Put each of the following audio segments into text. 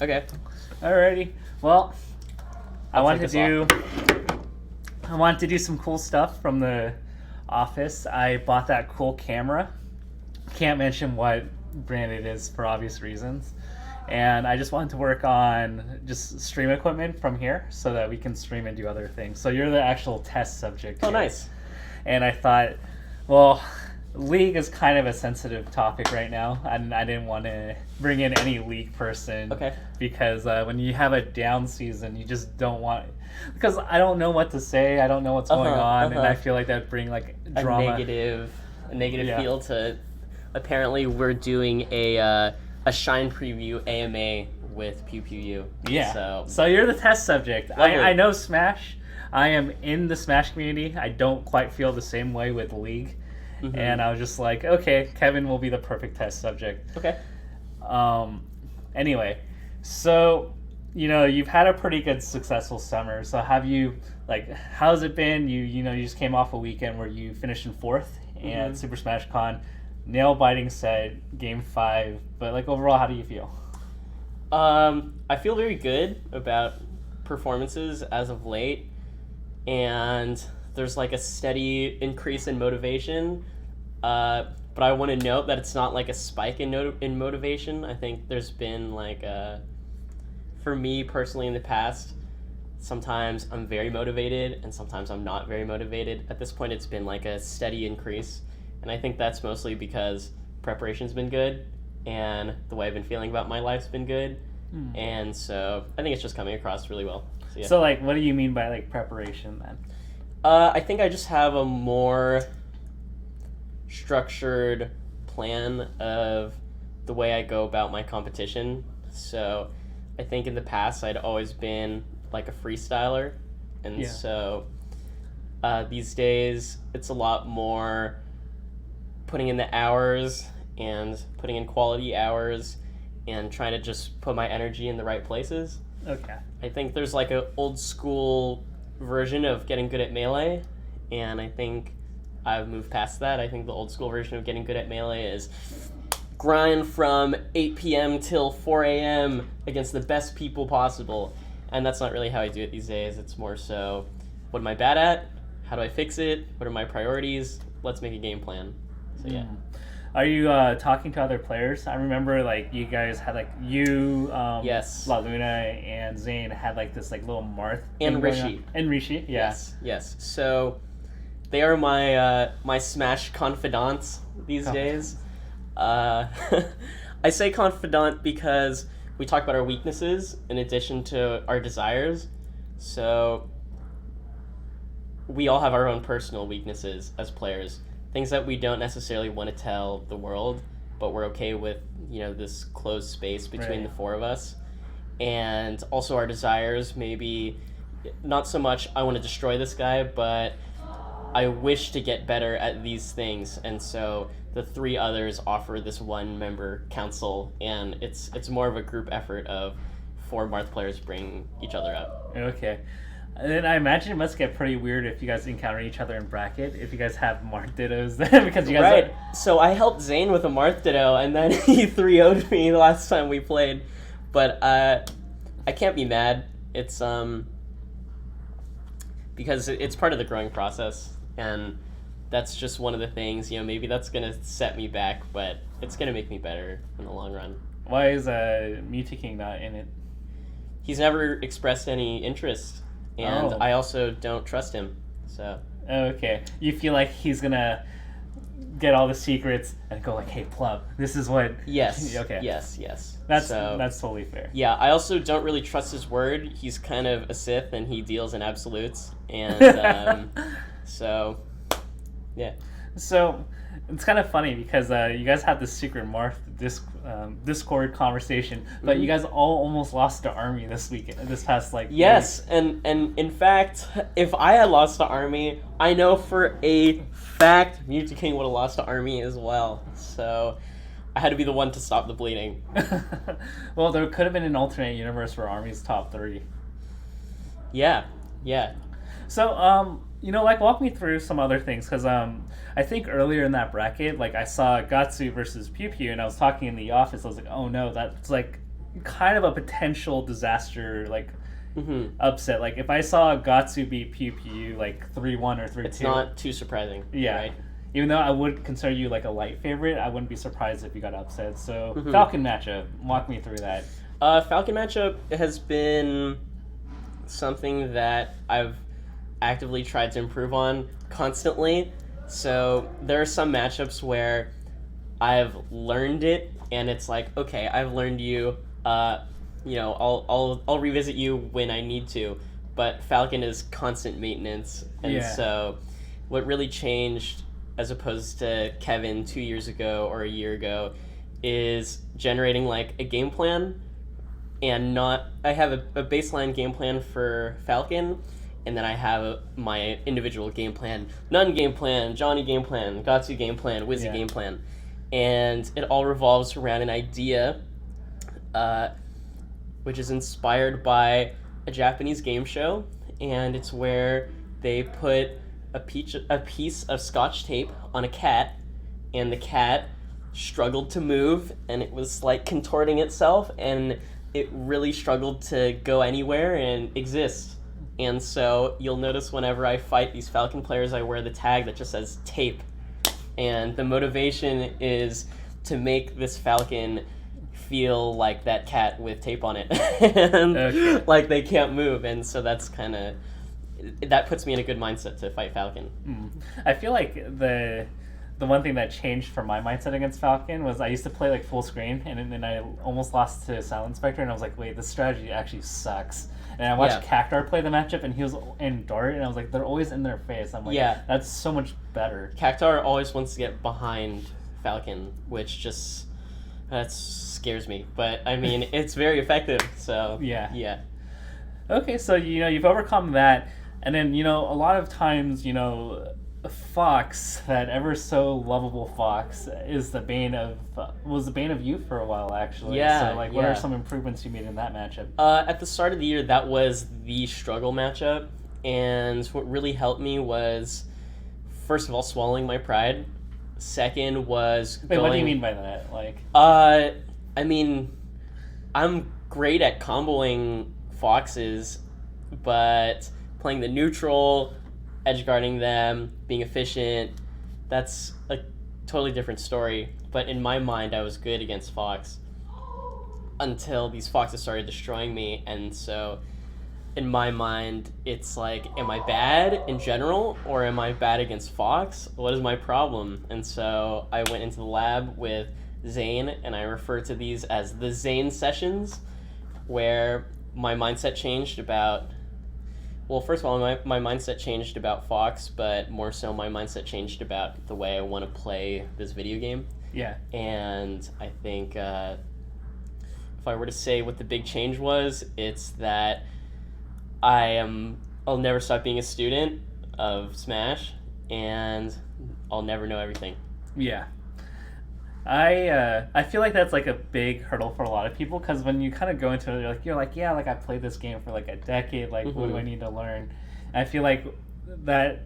Okay. Alrighty. Well, I I'll wanted take to us do I wanted to do some cool stuff from the office. I bought that cool camera. Can't mention what brand it is for obvious reasons. And I just wanted to work on just stream equipment from here so that we can stream and do other things. So you're the actual test subject. Oh, here. nice. And I thought, well, League is kind of a sensitive topic right now, and I didn't want to bring in any League person. Okay. Because when you have a down season, you just don't want. Because I don't know what to say, I don't know what's going on, and I feel like that'd bring like drama. A negative Yeah. feel to. Apparently, we're doing a Shine preview AMA with PewPewU. Yeah. So you're the test subject. I know Smash. I am in the Smash community. I don't quite feel the same way with League. Mm-hmm. And I was just like, okay, Kevin will be the perfect test subject. Okay. Anyway, so, you've had a pretty good successful summer. So have you, how's it been? You just came off a weekend where you finished in 4th at Super Smash Con. Nail-biting set, Game 5. But, overall, how do you feel? I feel very good about performances as of late. And there's a steady increase in motivation, but I want to note that it's not a spike in motivation. I think there's been for me personally in the past, sometimes I'm very motivated and sometimes I'm not very motivated. At this point, it's been a steady increase, and I think that's mostly because preparation's been good and the way I've been feeling about my life's been good, and so I think it's just coming across really well. So, yeah. So what do you mean by preparation then? I think I just have a more structured plan of the way I go about my competition. So I think in the past I'd always been a freestyler, and so these days it's a lot more putting in the hours and putting in quality hours and trying to just put my energy in the right places. Okay. I think there's an old school version of getting good at Melee, and I think I've moved past that. I think the old school version of getting good at Melee is grind from 8 p.m. till 4 a.m. against the best people possible, and that's not really how I do it these days. It's more so, what am I bad at? How do I fix it? What are my priorities? Let's make a game plan. So yeah. Are you talking to other players? I remember you guys had you, yes, La Luna and Zane had this little Marth and Rishi. And Rishi, yeah. Yes. So they are my Smash confidants these days. I say confidant because we talk about our weaknesses in addition to our desires. So we all have our own personal weaknesses as players. Things that we don't necessarily want to tell the world, but we're okay with, this closed space between the four of us. And also our desires, maybe not so much I want to destroy this guy, but I wish to get better at these things. And so the three others offer this one-member council, and it's more of a group effort of 4 Marth players bring each other up. Okay. And then I imagine it must get pretty weird if you guys encounter each other in bracket, if you guys have Marth Dittos then, because you guys Right. So I helped Zane with a Marth Ditto, and then he 3-0'd me the last time we played. But I can't be mad. It's because it's part of the growing process, and that's just one of the things, maybe that's going to set me back, but it's going to make me better in the long run. Why is Mutaking not in it? He's never expressed any interest. And I also don't trust him, so... Okay. You feel like he's gonna get all the secrets and go hey, Plub, this is what... Yes. Okay. Yes. That's totally fair. Yeah, I also don't really trust his word. He's kind of a Sith, and he deals in absolutes. And, so, yeah. So, it's kind of funny because you guys had this secret Marth Discord conversation, but you guys all almost lost to Army this past Yes, and in fact, if I had lost to Army, I know for a fact Mutaking would have lost to Army as well. So I had to be the one to stop the bleeding. Well, there could have been an alternate universe where Army's top 3. Yeah. So, walk me through some other things, because I think earlier in that bracket, I saw Gatsu versus PewPewU, and I was talking in the office, I was like, oh no, that's kind of a potential disaster, like Hmm. upset. Like if I saw Gatsu beat PewPewU like 3-1 or 3-2, It's not too surprising. yeah. Right? Even though I would consider you like a light favorite, I wouldn't be surprised if you got upset. So Mhm. Falcon matchup, walk me through that. Falcon matchup has been something that I've actively tried to improve on constantly. So there are some matchups where I've learned it, and it's like, okay, I've learned you. I'll revisit you when I need to. But Falcon is constant maintenance, and Yeah. so what really changed as opposed to Kevin 2 years ago or a year ago is generating like a game plan and not I have a baseline game plan for Falcon, and then I have my individual game plan, Nun game plan, Johnny game plan, Gatsu game plan, Wizzy Yeah. game plan, and it all revolves around an idea, which is inspired by a Japanese game show, and it's where they put a piece of Scotch tape on a cat, and the cat struggled to move, and it was like contorting itself, and it really struggled to go anywhere and exist. And so you'll notice whenever I fight these Falcon players, I wear the tag that just says tape. And the motivation is to make this Falcon feel like that cat with tape on it. And Okay. like they can't move. And so that's kind of, that puts me in a good mindset to fight Falcon. I feel like the one thing that changed for my mindset against Falcon was I used to play like full screen, and then I almost lost to Silent Spectre, and I was like, wait, this strategy actually sucks. And I watched Cactar play the matchup, and he was in Dart, and I was like, they're always in their face. I'm like, Yeah. that's so much better. Cactar always wants to get behind Falcon, which just that scares me. But I mean, it's very effective. So Yeah. Okay, so you've overcome that, and then a lot of times Fox, that ever so lovable Fox, is the bane of was the bane of youth for a while actually. Yeah, So like, what are yeah. some improvements you made in that matchup? At the start of the year, that was the struggle matchup, and what really helped me was, first of all, swallowing my pride. Second was Wait, what do you mean by that? Like, I mean, I'm great at comboing foxes, but playing the neutral, edge guarding them, being efficient, that's a totally different story. But in my mind, I was good against Fox until these foxes started destroying me, and so in my mind, it's like, am I bad in general, or am I bad against Fox? What is my problem? And so I went into the lab with Zane, and I refer to these as the Zane sessions, where my mindset changed about, well, first of all, my mindset changed about Fox, but more so my mindset changed about the way I want to play this video game. yeah, And I think if I were to say what the big change was, it's that I'll never stop being a student of Smash, and I'll never know everything. yeah. I feel like that's like a big hurdle for a lot of people, because when you kind of go into it, you're like, yeah, like I played this game for like a decade. Like, what do I need to learn? And I feel like that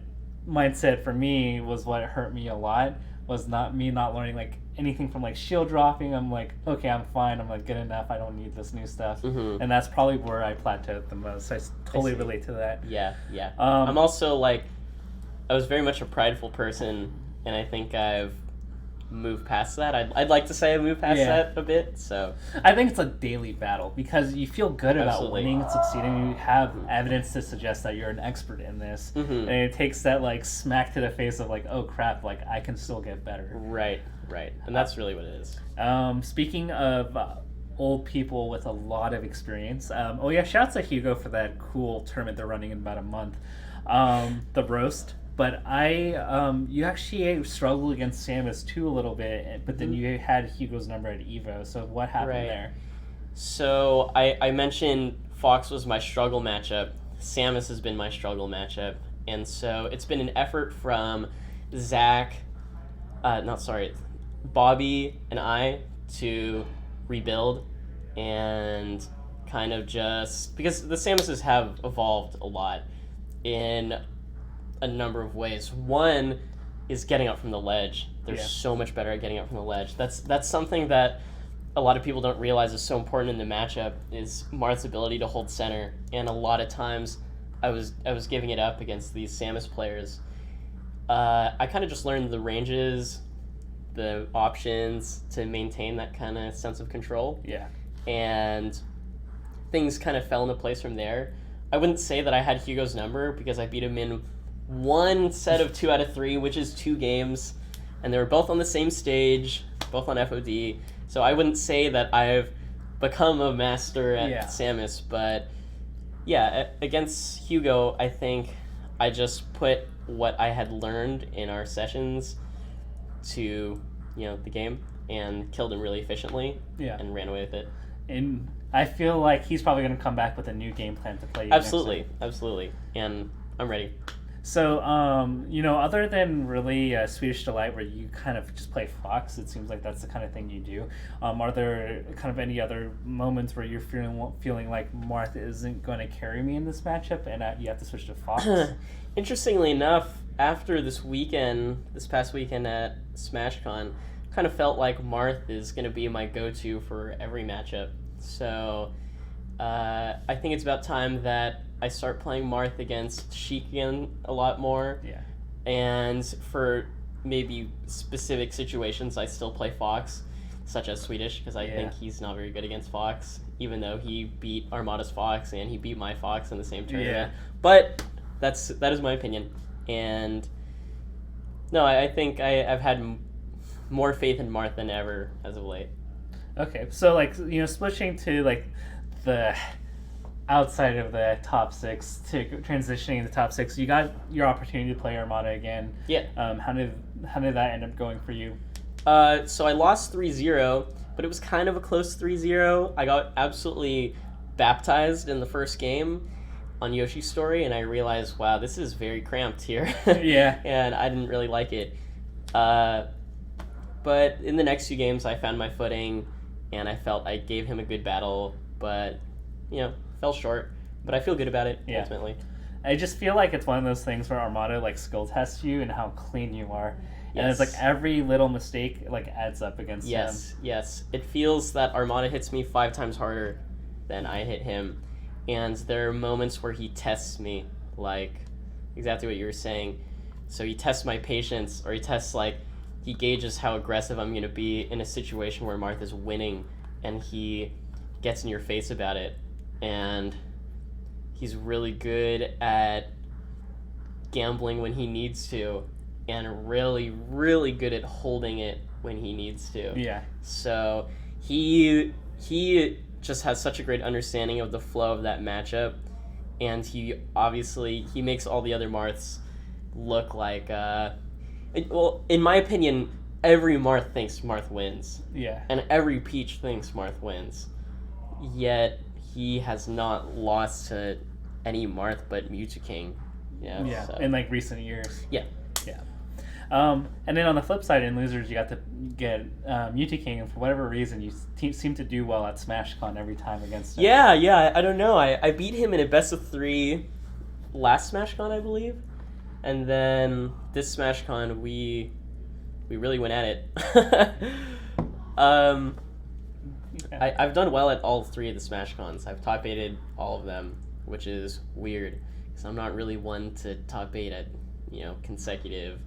mindset for me was what hurt me a lot. Was not learning like anything from like shield dropping. I'm like, okay, I'm fine. I'm like good enough. I don't need this new stuff. And that's probably where I plateaued the most. So I totally relate to that. Yeah. I'm also like, I was very much a prideful person, and I think I've moved past that. I'd like to say I moved past that a bit. So I think it's a daily battle, because you feel good about Absolutely. winning and succeeding. You have evidence to suggest that you're an expert in this, and it takes that like smack to the face of like, oh crap, like I can still get better. right, and that's really what it is. Speaking of old people with a lot of experience, shouts to Hugo for that cool tournament they're running in about a month, the roast. But you actually struggled against Samus too a little bit, but then you had Hugo's number at Evo. So what happened there? So I mentioned Fox was my struggle matchup. Samus has been my struggle matchup, and so it's been an effort from Bobby and I to rebuild, and kind of just because the Samuses have evolved a lot in a number of ways. One is getting up from the ledge. They're so much better at getting up from the ledge. That's something that a lot of people don't realize is so important in the matchup is Marth's ability to hold center, and a lot of times I was giving it up against these Samus players. I kind of just learned the ranges, the options to maintain that kind of sense of control. Yeah. And things kind of fell into place from there. I wouldn't say that I had Hugo's number because I beat him in one set of 2 out of 3, which is 2 games, and they were both on the same stage, both on FOD. So I wouldn't say that I've become a master at Samus, but yeah, against Hugo, I think I just put what I had learned in our sessions to, the game and killed him really efficiently and ran away with it. And I feel like he's probably going to come back with a new game plan to play. Absolutely. And I'm ready. So, other than really Swedish Delight, where you kind of just play Fox, it seems like that's the kind of thing you do. Are there kind of any other moments where you're feeling like Marth isn't going to carry me in this matchup, and you have to switch to Fox? Interestingly enough, after this past weekend at SmashCon, kind of felt like Marth is going to be my go-to for every matchup. So, I think it's about time that I start playing Marth against Sheik again a lot more. Yeah. And for maybe specific situations, I still play Fox, such as Swedish, because I think he's not very good against Fox, even though he beat Armada's Fox and he beat my Fox in the same tournament. Yeah. But that is my opinion. And no, I think I've had more faith in Marth than ever as of late. Okay, so switching to the outside of the top 6 to transitioning in the top 6, you got your opportunity to play Armada again. Yeah. How did that end up going for you? So I lost 3-0, but it was kind of a close 3-0. I got absolutely baptized in the first game on Yoshi's Story, and I realized, wow, this is very cramped here. Yeah. And I didn't really like it. But in the next few games, I found my footing, and I felt I gave him a good battle, but, fell short. But I feel good about it, ultimately. I just feel like it's one of those things where Armada, skill tests you and how clean you are. And it's every little mistake, adds up against him. Yes. It feels that Armada hits me 5 times harder than I hit him. And there are moments where he tests me, exactly what you were saying. So he tests my patience, or he tests, he gauges how aggressive I'm going to be in a situation where Martha's winning, and he gets in your face about it. And he's really good at gambling when he needs to, and really, really good at holding it when he needs to. Yeah. So he just has such a great understanding of the flow of that matchup, and he makes all the other Marths look like in my opinion, every Marth thinks Marth wins. Yeah. And every Peach thinks Marth wins. Yet he has not lost to any Marth but Mewtwo King. Yeah. So. In recent years. Yeah. Yeah. And then on the flip side, in Losers, you got to get Mewtwo King, and for whatever reason, you seem to do well at SmashCon every time against him. Yeah. I don't know. I beat him in a best of 3 last SmashCon, I believe. And then this SmashCon, we really went at it. I've done well at all 3 of the SmashCons. I've top 8'd all of them, which is weird, because I'm not really one to top 8 at, consecutive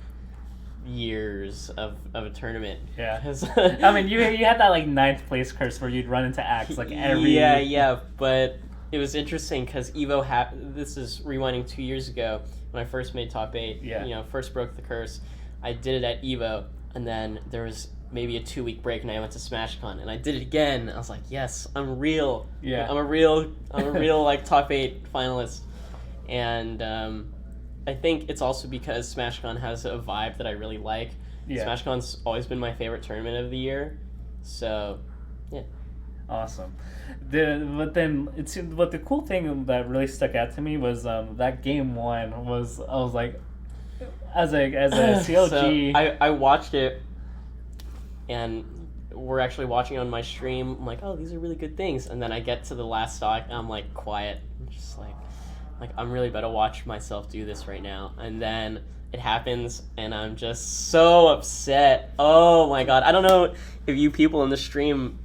years of a tournament. Yeah. I mean, you had that 9th place curse where you'd run into Axe every... Yeah, but it was interesting because Evo this is rewinding 2 years ago when I first made top 8. Yeah. First broke the curse. I did it at Evo, and then there was maybe a 2-week break, and I went to SmashCon, and I did it again. I was like, yes, I'm real. Yeah. I'm a real top 8 finalist. And I think it's also because SmashCon has a vibe that I really like. Yeah. SmashCon's always been my favorite tournament of the year. So, yeah. Awesome. But the cool thing that really stuck out to me was that game 1 was, I was like, as a CLG. So I watched it, and we're actually watching on my stream. I'm like, oh, these are really good things. And then I get to the last stock, and I'm quiet. I'm just like I'm really about to watch myself do this right now. And then it happens, and I'm just so upset. Oh my god. I don't know if you people in the stream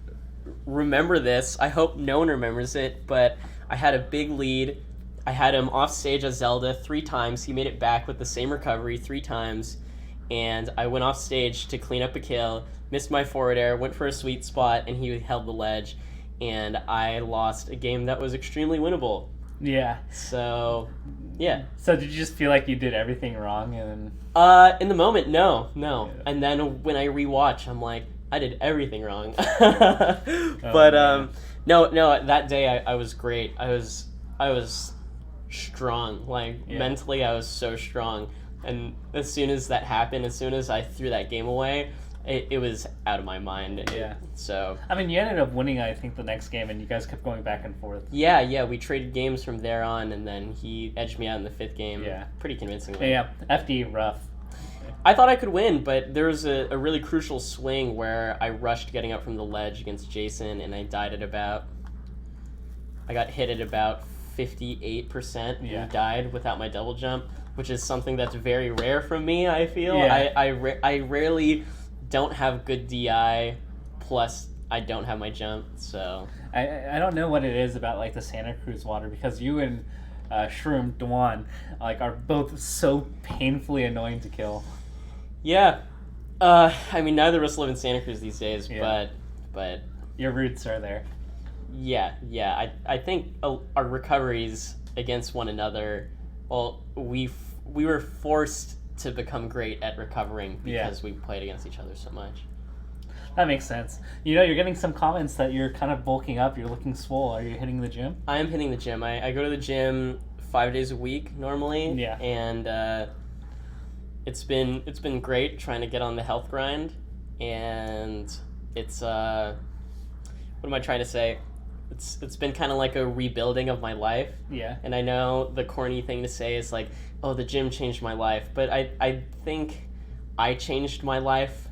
remember this. I hope no one remembers it, but I had a big lead. I had him off stage as Zelda 3 times. He made it back with the same recovery 3 times. And I went off stage to clean up a kill, missed my forward air, went for a sweet spot, and he held the ledge. And I lost a game that was extremely winnable. Yeah. So, yeah. So did you just feel like you did everything wrong? And In the moment, no. Yeah. And then when I rewatch, I'm like, I did everything wrong. But no, that day I was great. I was strong. Like mentally, I was so strong. And as soon as that happened, as soon as I threw that game away, it was out of my mind. So I mean, you ended up winning, I think, the next game, and you guys kept going back and forth. Yeah, we traded games from there on, and then he edged me out in the 5th game. Yeah, pretty convincingly. Yeah, FD rough. I thought I could win, but there was a really crucial swing where I rushed getting up from the ledge against Jason, and I got hit at about 58% and died without my double jump, which is something that's very rare from me, I feel. Yeah. I rarely don't have good DI, plus I don't have my jump, so... I don't know what it is about, like, the Santa Cruz water, because you and Shroom, Dwan, like, are both so painfully annoying to kill. Yeah. I mean, neither of us live in Santa Cruz these days, but... Your roots are there. Yeah. I think our recoveries against one another, well, we were forced to become great at recovering because we played against each other so much. That makes sense. You know, you're getting some comments that you're kind of bulking up, you're looking swole. Are you hitting the gym? I am hitting the gym. I go to the gym 5 days a week normally. Yeah. And it's been great trying to get on the health grind, and it's what am I trying to say? It's been kind of like a rebuilding of my life. Yeah. And I know the corny thing to say is like, oh, the gym changed my life. But I think I changed my life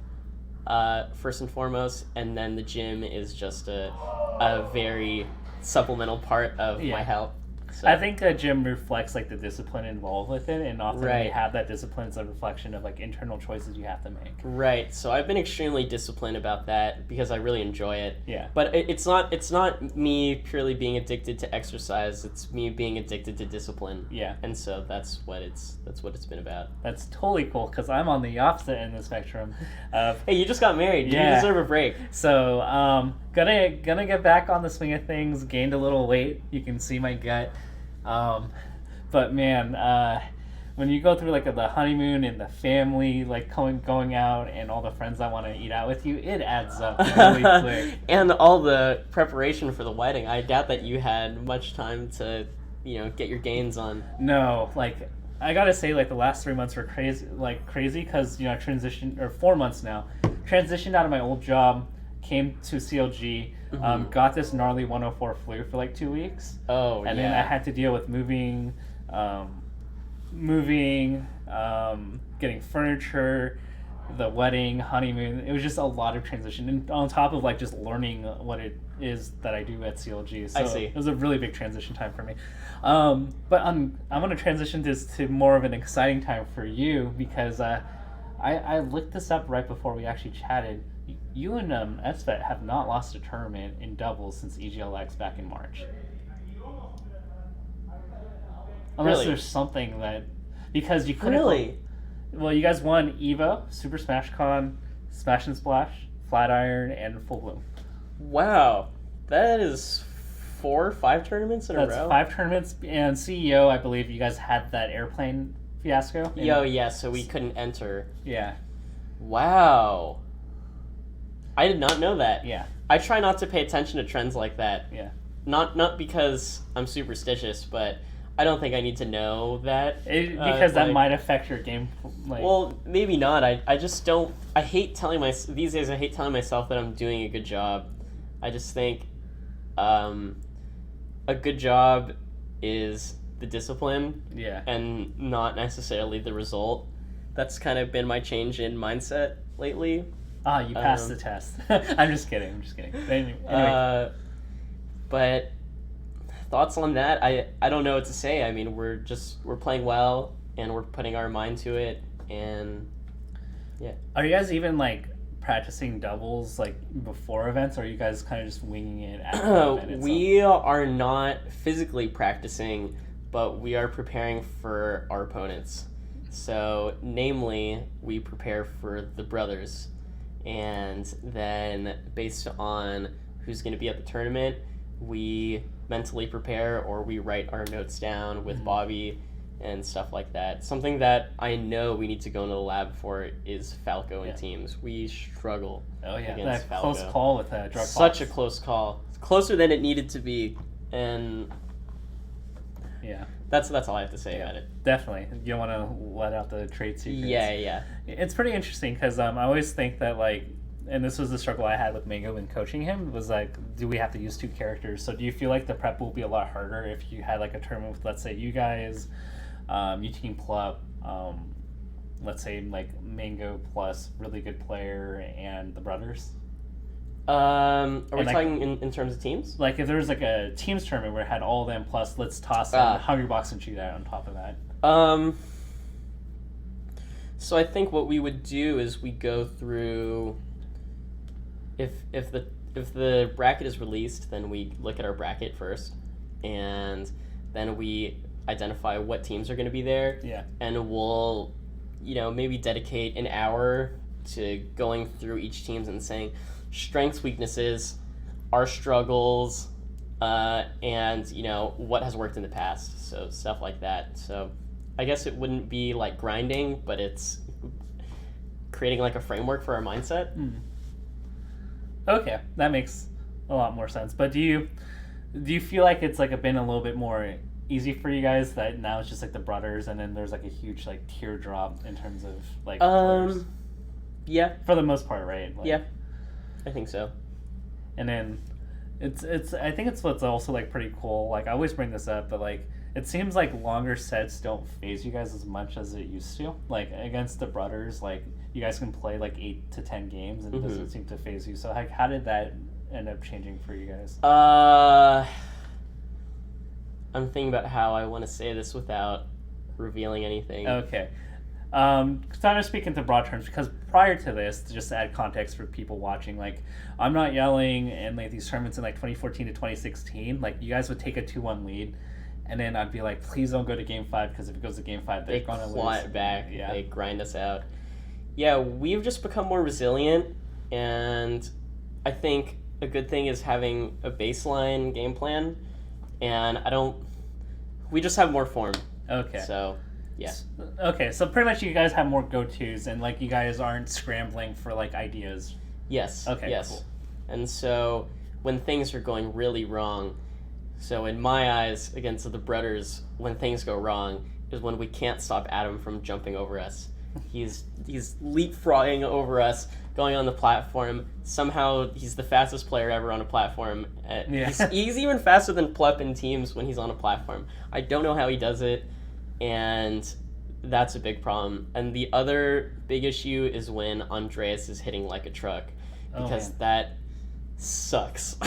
first and foremost, and then the gym is just a very supplemental part of my health. So. I think a gym reflects like the discipline involved with it, and often right. when you have that discipline, it's a reflection of like internal choices you have to make. Right. So I've been extremely disciplined about that because I really enjoy it. Yeah. But it's not me purely being addicted to exercise. It's me being addicted to discipline. Yeah. And so that's what it's been about. That's totally cool because I'm on the opposite end of the spectrum. Hey, you just got married. Yeah. You deserve a break. So gonna get back on the swing of things. Gained a little weight. You can see my gut. But man, when you go through like the honeymoon and the family like going out and all the friends that want to eat out with you, it adds up really quick. And all the preparation for the wedding. I doubt that you had much time to, get your gains on. No, like I gotta say, like the last 3 months were crazy because I transitioned, or 4 months now, transitioned out of my old job, came to CLG. Mm-hmm. Got this gnarly 104 flu for like 2 weeks. Oh, and then I had to deal with moving, getting furniture, the wedding, honeymoon. It was just a lot of transition, and on top of like just learning what it is that I do at CLG. So I see. It was a really big transition time for me. But I'm going to transition this to more of an exciting time for you because I looked this up right before we actually chatted. You and SVET have not lost a tournament in doubles since EGLX back in March. Unless Really? there's something that... Because you couldn't... Really? Well, you guys won EVO, Super Smash Con, Smash and Splash, Flatiron, and Full Bloom. Wow. That is 4 or 5 tournaments in a row? That's 5 tournaments, and CEO, I believe you guys had that airplane fiasco. Yeah, so we couldn't enter. Yeah. Wow. I did not know that. Yeah. I try not to pay attention to trends like that. Yeah. Not because I'm superstitious, but I don't think I need to know that. Because that might affect your game. Well, maybe not. I just don't... I hate telling these days I hate telling myself that I'm doing a good job. I just think a good job is the discipline. Yeah. And not necessarily the result. That's kind of been my change in mindset lately. Ah, you passed the test. I'm just kidding. Anyway. But thoughts on that? I don't know what to say. I mean, we're playing well, and we're putting our mind to it, and yeah. Are you guys even like practicing doubles like before events, or are you guys kind of just winging it at the event itself? We are not physically practicing, but we are preparing for our opponents. So, namely, we prepare for the brothers, and then based on who's going to be at the tournament, we mentally prepare or we write our notes down with Bobby and stuff like that. Something that I know we need to go into the lab for is Falco and teams. We struggle against that Falco. close call with Drug Such a close call. It's closer than it needed to be, and that's all I have to say about it. Definitely. You don't want to let out the trade secrets. Yeah. It's pretty interesting because I always think that, like, and this was the struggle I had with Mango when coaching him, was like, do we have to use 2 characters? So do you feel like the prep will be a lot harder if you had like a tournament with, let's say, you guys, you team Plup, let's say like Mango plus really good player and the brothers? Are we like, talking in terms of teams? Like if there was like a teams tournament where it had all of them plus let's toss in Hungry Box and Shootout on top of that. So I think what we would do is we go through. If the bracket is released, then we look at our bracket first, and then we identify what teams are going to be there. Yeah. And we'll, maybe dedicate an hour to going through each teams and saying strengths, weaknesses, our struggles, and what has worked in the past. So stuff like that. So I guess it wouldn't be like grinding, but it's creating like a framework for our mindset. Okay, that makes a lot more sense. But do you feel like it's like been a little bit more easy for you guys that now it's just like the brothers and then there's like a huge like teardrop in terms of like players? Yeah, for the most part, right? Like, yeah, I think so. And then it's I think it's what's also like pretty cool. Like I always bring this up, but like it seems like longer sets don't phase you guys as much as it used to. Like against the brothers, like you guys can play like 8 to 10 games and it doesn't seem to phase you. So like how did that end up changing for you guys? I'm thinking about how I want to say this without revealing anything. Okay. So I'm just speaking to broad terms because prior to this, just to add context for people watching, like I'm not yelling in like these tournaments in like 2014 to 2016. Like you guys would take a 2-1 lead, and then I'd be like, please don't go to game 5 because if it goes to game 5, they're gonna claw lose. It back. Yeah. They grind us out. Yeah, we've just become more resilient, and I think a good thing is having a baseline game plan, and we just have more form. Okay. So, yeah. Okay, so pretty much you guys have more go-tos, and like you guys aren't scrambling for like ideas. Yes. Okay. Yes. Cool. And so when things are going really wrong, so in my eyes against the brothers, when things go wrong is when we can't stop Adam from jumping over us. He's leapfrogging over us, going on the platform. Somehow he's the fastest player ever on a platform. He's even faster than Plup in teams when he's on a platform. I don't know how he does it, and that's a big problem. And the other big issue is when Andreas is hitting like a truck, because that sucks.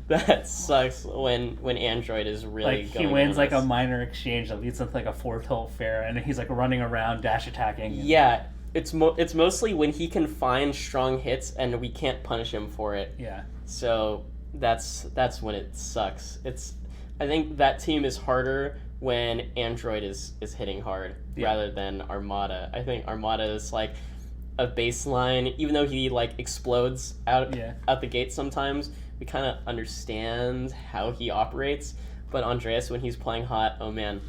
That sucks when Android is really like going he wins like us. a minor exchange that leads into like a 4-tilt fair, and he's like running around dash attacking. Yeah, it's mostly when he can find strong hits and we can't punish him for it. Yeah. So that's when it sucks. I think that team is harder when Android is hitting hard rather than Armada. I think Armada is like a baseline, even though he like explodes out the gate sometimes. We kind of understand how he operates, but Andreas, when he's playing hot, oh man,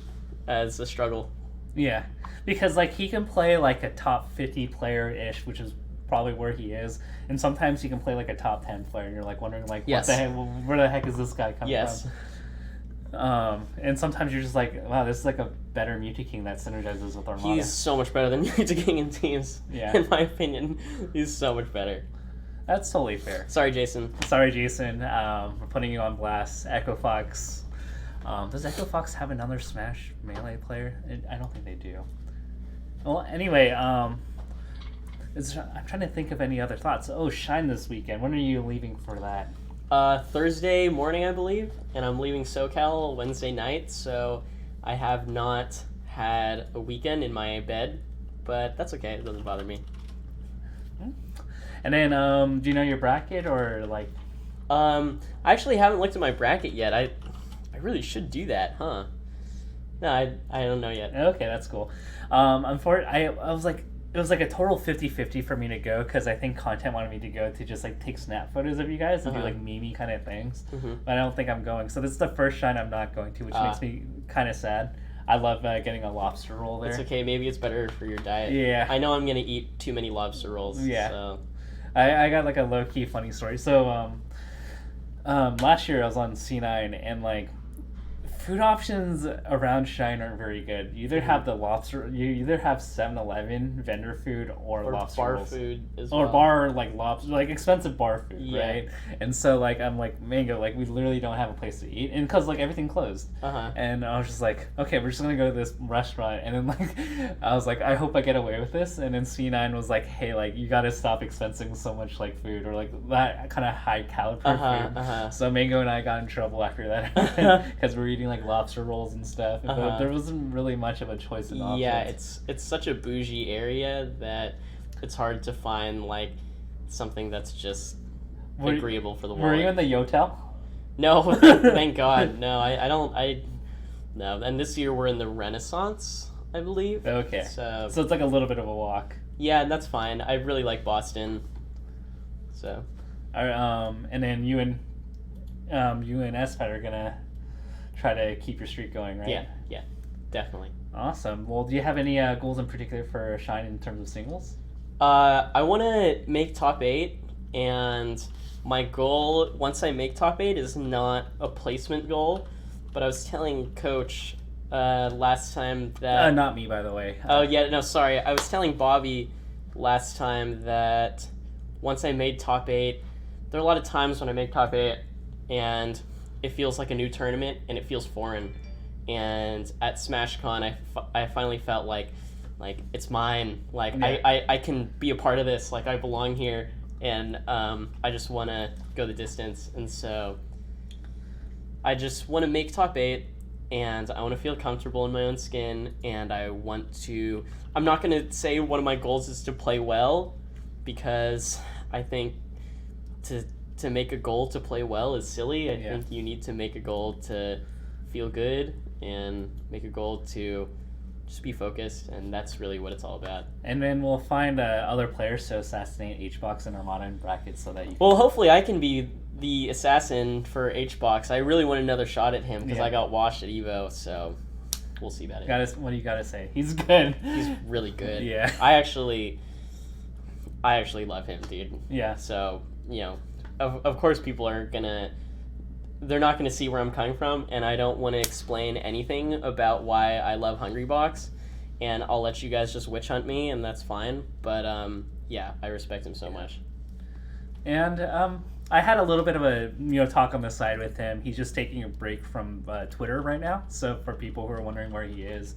it's a struggle. Yeah, because like he can play like a top 50 player ish, which is probably where he is, and sometimes he can play like a top 10 player, and you're like wondering like what the heck, where the heck is this guy coming from? And sometimes you're just like, wow, this is like a better Mewtwo that synergizes with Armada. He's so much better than Mewtwo in teams. Yeah. In my opinion, he's so much better. That's totally fair. Sorry, Jason. We're putting you on blast. Echo Fox. Does Echo Fox have another Smash Melee player? I don't think they do. Well, anyway, I'm trying to think of any other thoughts. Oh, Shine this weekend. When are you leaving for that? Thursday morning, I believe, and I'm leaving SoCal Wednesday night, so I have not had a weekend in my bed, but that's okay. It doesn't bother me. And then, do you know your bracket or like? I actually haven't looked at my bracket yet. I really should do that, huh? No, I don't know yet. Okay, that's cool. I was like, it was like a total 50-50 for me to go because I think content wanted me to go to just like take snap photos of you guys and do like meme kind of things. But I don't think I'm going. So this is the first Shine I'm not going to, which makes me kind of sad. I love getting a lobster roll there. It's okay. Maybe it's better for your diet. Yeah. I know I'm gonna eat too many lobster rolls. Yeah. So. I got like a low key funny story. So last year I was on C9 and like food options around Shine aren't very good. You either have the lobster, you either have 7-Eleven vendor food or lobster bar rolls. Food as or well. Bar like lobster, like expensive bar food, Yeah. right? And so like I'm like Mango, like we literally don't have a place to eat, and because like everything closed. And I was just like, okay, we're just gonna go to this restaurant, and then like I was like, I hope I get away with this, and then C9 was like, hey, like you gotta stop expensing so much like food or like that kind of high caliber food. So Mango and I got in trouble after that because we were eating like lobster rolls and stuff, but there wasn't really much of a choice in options. Yeah, it's such a bougie area that it's hard to find like something that's just agreeable for the wallet. Were you in the Yotel? No, thank God. No, I don't. No. And this year we're in the Renaissance, I believe. Okay. So it's like a little bit of a walk. Yeah, that's fine. I really like Boston. So. And then you and SPAT are gonna try to keep your streak going, right? Yeah, definitely. Awesome. Well, do you have any goals in particular for Shine in terms of singles? I want to make top 8, and my goal once I make top 8 is not a placement goal, but I was telling Coach last time that not me, by the way. Oh yeah, no, sorry. I was telling Bobby last time that once I made top 8, there are a lot of times when I make top 8 and it feels like a new tournament and it feels foreign. And at SmashCon, I finally felt like it's mine. Like I can be a part of this. Like I belong here, and I just want to go the distance. And so I just want to make top 8, and I want to feel comfortable in my own skin. And I want to. I'm not gonna say one of my goals is to play well, because I think to make a goal to play well is silly. I think you need to make a goal to feel good and make a goal to just be focused, and that's really what it's all about. And then we'll find other players to assassinate HBox and Armada in brackets so that you Well, hopefully I can be the assassin for HBox. I really want another shot at him because I got washed at EVO, so we'll see about it. What do you gotta say? He's good. He's really good. Yeah. I actually love him, dude. Yeah. So, of course people they're not going to see where I'm coming from, and I don't want to explain anything about why I love Hungrybox, and I'll let you guys just witch hunt me, and that's fine. But I respect him so much. And I had a little bit of a talk on the side with him. He's just taking a break from Twitter right now. So for people who are wondering where he is,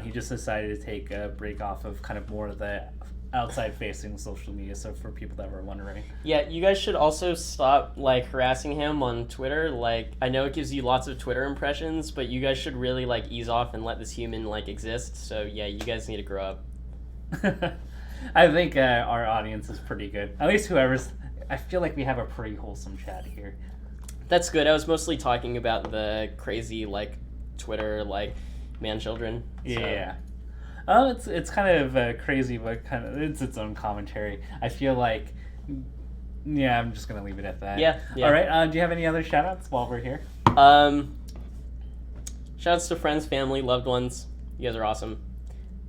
he just decided to take a break off of kind of more of the outside-facing social media. So for people that were wondering, you guys should also stop harassing him on Twitter. I know it gives you lots of Twitter impressions, but you guys should really ease off and let this human exist. So you guys need to grow up. I think our audience is pretty good. At least whoever's. I feel like we have a pretty wholesome chat here. That's good. I was mostly talking about the crazy Twitter man children. Yeah. It's kind of crazy, but it's its own commentary. I feel like, I'm just gonna leave it at that. Yeah. All right. Do you have any other shout-outs while we're here? Shout-outs to friends, family, loved ones. You guys are awesome,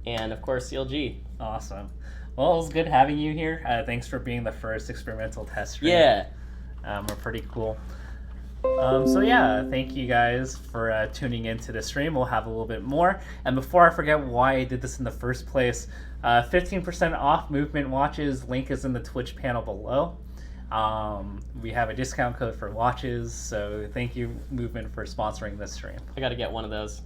and of course CLG. Awesome. Well, it was good having you here. Thanks for being the first experimental test stream. Yeah. We're pretty cool. Thank you guys for tuning into the stream. We'll have a little bit more. And before I forget why I did this in the first place, 15% off Movement watches. Link is in the Twitch panel below. We have a discount code for watches, so thank you, Movement, for sponsoring this stream. I got to get one of those.